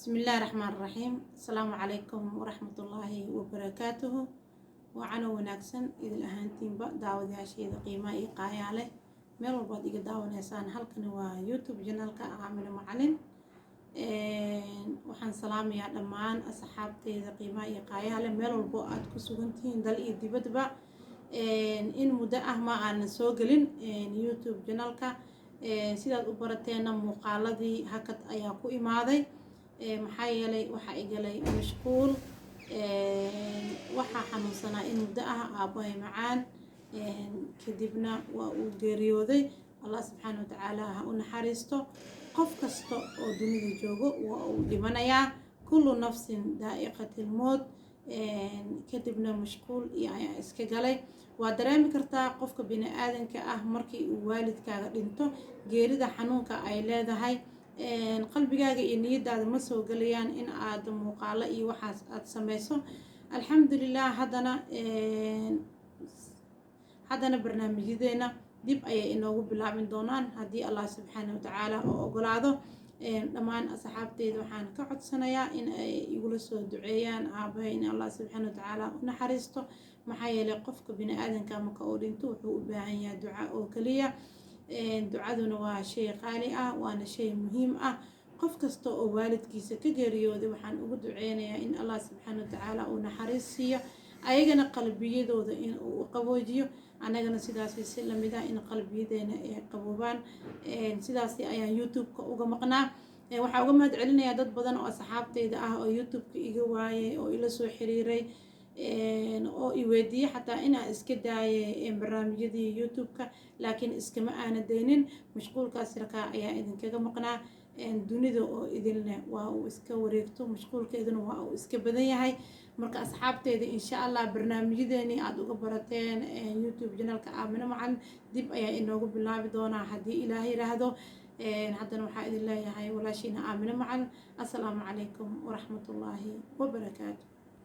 بسم الله الرحمن الرحيم. السلام عليكم ورحمة الله وبركاته. وعنا وناكسن إذا الأهانتين بقى دعوة هالشيء قيمة إيقاعي عليه ميل وبعد إيجا دعوة نسان هلكن ويوتيوب جنال كعامل معلن وحن سلام يا دمان أصحابتي إذا قيمة إيقاعي عليه ميل وبعد كسوغنتين دل إيدي بدبا إن مدة أهما عن سوقلين يوتيوب جنال كا سيدات أبرتين مقالدي هكت أياكو إمادي maxaa yeelay waxa igalay mashquul waxa xanuunsanaa in muddo ah aabahay macaan kadibna waa uu geeriyooday. Allah subxaanahu wa tacaala ha u naxariisto. qof kasta oo dunida joogo waa uu dhimanayaa, kullu nafsin daa'iqatul mawt. kadibna mashquul iyo ayaa iska galay. waa dareemi kartaa qofka bini aadanka ah markii uu waalidkaaga dhinto geerida xanuunka ay leedahay. qalbigaaga iyo niyadaada ma soo galayaan in aad muuqaalo iyo waxaas aad samayso. alxamdulilah haddana barnaamijyadeena dib ayay inoogu bilaabin doonaan haddii Allah subxaanahu wa tacaala oo ogolaado. dhammaan asxaabteyda waxaan ka codsanayaa in ay igula soo duceeyaan aabahay in Allah subxaanahu wa tacaala u naxariisto. maxaa yeelay qofka bini aadanka marka uu dhinto wuxuu u baahan yahay duca oo kaliya. ducaduna waa shay qaali ah, waana shay muhiim ah. qof kasta oo waalidkiisa ka geeriyooday waxaan ugu duceynayaa in Allah subxaanahu wa tacaala uu naxariis siiyo, ayagana qalbiyadooda in uu qaboojiyo, anagana sidaas si lamid ah in qalbiyadeena ay qaboobaan. sidaas ayaan youtube-ka uga maqnaa. waxaan uga mahad celinayaa dad badan oo asxaabteyda ah oo youtube-ka iga waayay oo ila soo xiriiray oo i weydiiyay xataa inaan iska daayay barnaamijyadii youtube-ka, laakiin iskama aana daynin. mashquulkaas yarkaa ayaa idinkaga maqnaa. dunida oo idinle waa uu iska wareegto, mashquulkeeduna waa uu iska badan yahay. marka asxaabteeda insha Allah barnaamijyadeeni aad uga barateen youtube channelka Aamino Macalin dib ayaa inoogu bilaabi doonaa haddii Ilaahay yiraahdo. haddana waxaa idin leeyahay walaashiina Aamino Macalin. assalaamu calaykum waraxmatullaahi wabarakaatu.